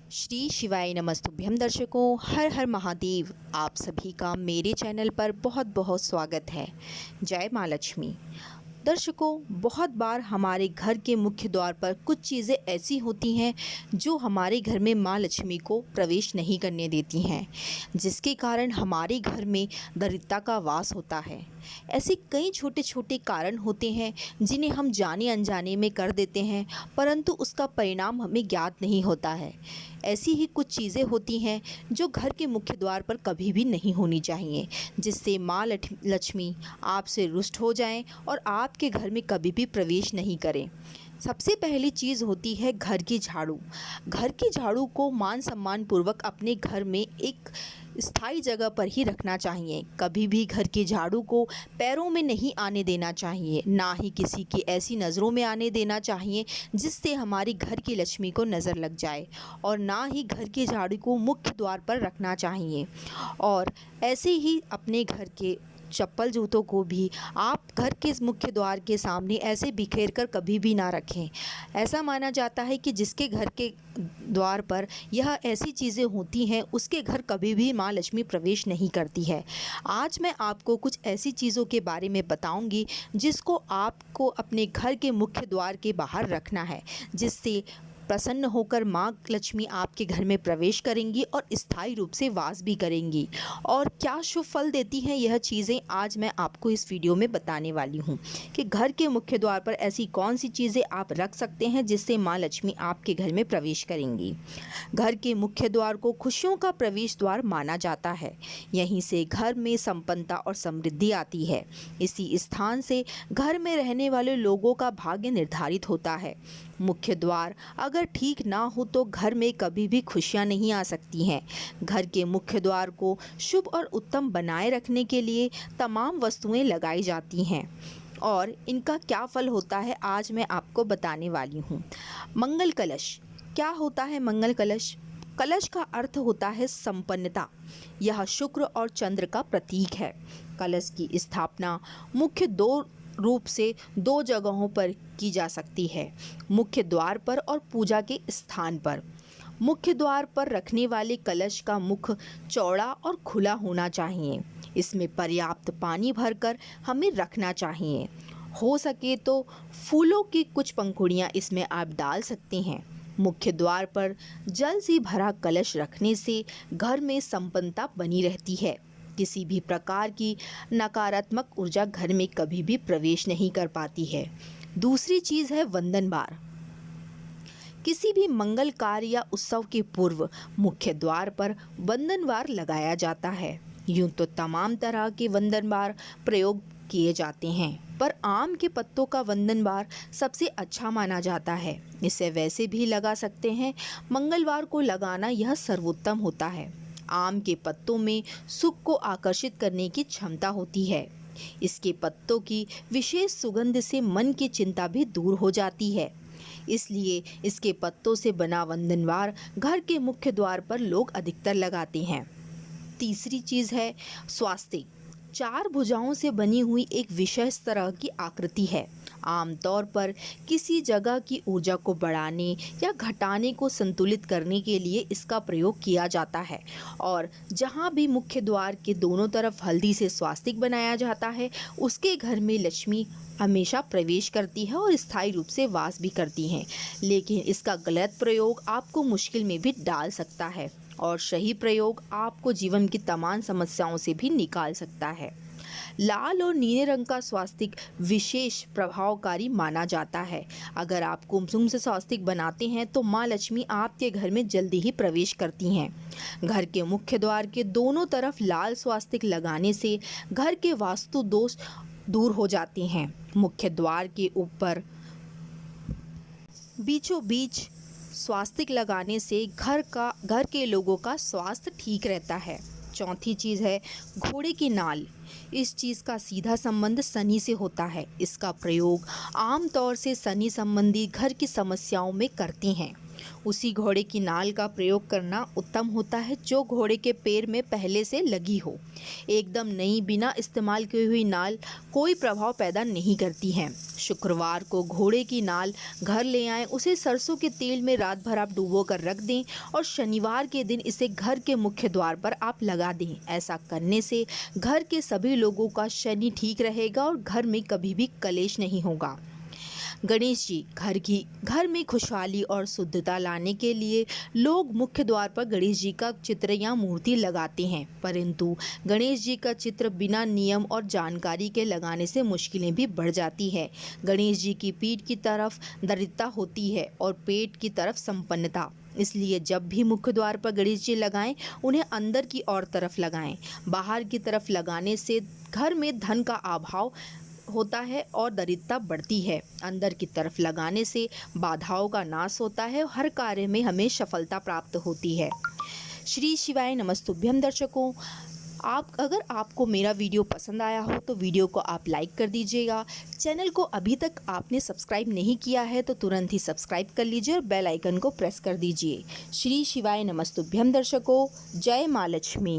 श्री शिवाय नमस्तुभ्यम दर्शकों, हर हर महादेव। आप सभी का मेरे चैनल पर बहुत बहुत स्वागत है। जय माँ लक्ष्मी। दर्शकों, बहुत बार हमारे घर के मुख्य द्वार पर कुछ चीज़ें ऐसी होती हैं जो हमारे घर में माँ लक्ष्मी को प्रवेश नहीं करने देती हैं, जिसके कारण हमारे घर में दरिद्रता का वास होता है। ऐसे कई छोटे छोटे कारण होते हैं जिन्हें हम जाने अनजाने में कर देते हैं, परंतु उसका परिणाम हमें ज्ञात नहीं होता है। ऐसी ही कुछ चीज़ें होती हैं जो घर के मुख्य द्वार पर कभी भी नहीं होनी चाहिए, जिससे माँ लक्ष्मी आपसे रुष्ट हो जाएं और आपके घर में कभी भी प्रवेश नहीं करें। सबसे पहली चीज़ होती है घर की झाड़ू। घर की झाड़ू को मान सम्मान पूर्वक अपने घर में एक स्थायी जगह पर ही रखना चाहिए। कभी भी घर की झाड़ू को पैरों में नहीं आने देना चाहिए, ना ही किसी की ऐसी नज़रों में आने देना चाहिए जिससे हमारी घर की लक्ष्मी को नज़र लग जाए, और ना ही घर की झाड़ू को मुख्य द्वार पर रखना चाहिए। और ऐसे ही अपने घर के चप्पल जूतों को भी आप घर के मुख्य द्वार के सामने ऐसे बिखेर कर कभी भी ना रखें। ऐसा माना जाता है कि जिसके घर के द्वार पर यह ऐसी चीज़ें होती हैं, उसके घर कभी भी माँ लक्ष्मी प्रवेश नहीं करती है। आज मैं आपको कुछ ऐसी चीज़ों के बारे में बताऊंगी जिसको आपको अपने घर के मुख्य द्वार के बाहर रखना है, जिससे प्रसन्न होकर माँ लक्ष्मी आपके घर में प्रवेश करेंगी और स्थायी रूप से वास भी करेंगी। और क्या शुभ फल देती हैं यह चीज़ें, आज मैं आपको इस वीडियो में बताने वाली हूँ कि घर के मुख्य द्वार पर ऐसी कौन सी चीज़ें आप रख सकते हैं जिससे माँ लक्ष्मी आपके घर में प्रवेश करेंगी। घर के मुख्य द्वार को खुशियों का प्रवेश द्वार माना जाता है। यहीं से घर में संपन्नता और समृद्धि आती है। इसी स्थान से घर में रहने वाले लोगों का भाग्य निर्धारित होता है। मुख्य द्वार अगर ठीक ना हो तो घर में कभी भी खुशियां नहीं आ सकती हैं। घर के मुख्य द्वार को शुभ और उत्तम बनाए रखने के लिए तमाम वस्तुएं लगाई जाती हैं, और इनका क्या फल होता है आज मैं आपको बताने वाली हूँ। मंगल कलश। क्या होता है मंगल कलश? कलश का अर्थ होता है संपन्नता। यह शुक्र और चंद्र का प्रतीक है। कलश की स्थापना मुख्य रूप से दो जगहों पर की जा सकती है, मुख्य द्वार पर और पूजा के स्थान पर। मुख्य द्वार पर रखने वाले कलश का मुख चौड़ा और खुला होना चाहिए। इसमें पर्याप्त पानी भरकर हमें रखना चाहिए। हो सके तो फूलों की कुछ पंखुड़ियाँ इसमें आप डाल सकते हैं। मुख्य द्वार पर जल से भरा कलश रखने से घर में संपन्नता बनी रहती है। किसी भी प्रकार की नकारात्मक ऊर्जा घर में कभी भी प्रवेश नहीं कर पाती है। दूसरी चीज़ है वंदन बार। किसी भी मंगल कार्य या उत्सव के पूर्व मुख्य द्वार पर वंदन बार लगाया जाता है। यूं तो तमाम तरह के वंदन बार प्रयोग किए जाते हैं, पर आम के पत्तों का वंदन बार सबसे अच्छा माना जाता है। इसे वैसे भी लगा सकते हैं, मंगलवार को लगाना यह सर्वोत्तम होता है। आम के पत्तों में सुख को आकर्षित करने की क्षमता होती है। इसके पत्तों की विशेष सुगंध से मन की चिंता भी दूर हो जाती है। इसलिए इसके पत्तों से बना वंदनवार घर के मुख्य द्वार पर लोग अधिकतर लगाते हैं। तीसरी चीज़ है स्वास्तिक। चार भुजाओं से बनी हुई एक विशेष तरह की आकृति है। आमतौर पर किसी जगह की ऊर्जा को बढ़ाने या घटाने को संतुलित करने के लिए इसका प्रयोग किया जाता है। और जहाँ भी मुख्य द्वार के दोनों तरफ हल्दी से स्वास्तिक बनाया जाता है, उसके घर में लक्ष्मी हमेशा प्रवेश करती है और स्थायी रूप से वास भी करती हैं। लेकिन इसका गलत प्रयोग आपको मुश्किल में भी डाल सकता है, और सही प्रयोग आपको जीवन की तमाम समस्याओं से भी निकाल सकता है। लाल और नीले रंग का स्वास्तिक विशेष प्रभावकारी माना जाता है। अगर आप कुमकुम से स्वास्तिक बनाते हैं तो माँ लक्ष्मी आपके घर में जल्दी ही प्रवेश करती हैं। घर के मुख्य द्वार के दोनों तरफ लाल स्वास्तिक लगाने से घर के वास्तु दोष दूर हो जाते हैं। मुख्य द्वार के ऊपर बीचों बीच स्वास्तिक लगाने से घर के लोगों का स्वास्थ्य ठीक रहता है। चौथी चीज़ है घोड़े की नाल। इस चीज़ का सीधा संबंध शनि से होता है। इसका प्रयोग आमतौर से शनि संबंधी घर की समस्याओं में करते हैं। उसी घोड़े की नाल का प्रयोग करना उत्तम होता है जो घोड़े के पैर में पहले से लगी हो। एकदम नई बिना इस्तेमाल की हुई नाल कोई प्रभाव पैदा नहीं करती है। शुक्रवार को घोड़े की नाल घर ले आएं, उसे सरसों के तेल में रात भर आप डुबो कर रख दें और शनिवार के दिन इसे घर के मुख्य द्वार पर आप लगा दें। ऐसा करने से घर के सभी लोगों का शनि ठीक रहेगा और घर में कभी भी कलेश नहीं होगा। गणेश जी घर में खुशहाली और शुद्धता लाने के लिए लोग मुख्य द्वार पर गणेश जी का चित्र या मूर्ति लगाते हैं, परंतु गणेश जी का चित्र बिना नियम और जानकारी के लगाने से मुश्किलें भी बढ़ जाती है। गणेश जी की पीठ की तरफ दरिद्रता होती है और पेट की तरफ संपन्नता, इसलिए जब भी मुख्य द्वार पर गणेश जी लगाएं उन्हें अंदर की ओर तरफ लगाएं। बाहर की तरफ लगाने से घर में धन का अभाव होता है और दरिद्रता बढ़ती है। अंदर की तरफ लगाने से बाधाओं का नाश होता है और हर कार्य में हमें सफलता प्राप्त होती है। श्री शिवाय नमस्तुभ्यम। दर्शकों, अगर आपको मेरा वीडियो पसंद आया हो तो वीडियो को आप लाइक कर दीजिएगा। चैनल को अभी तक आपने सब्सक्राइब नहीं किया है तो तुरंत ही सब्सक्राइब कर लीजिए और बेल आइकन को प्रेस कर दीजिए। श्री शिवाय नमस्तुभ्यम। दर्शकों, जय माँ लक्ष्मी।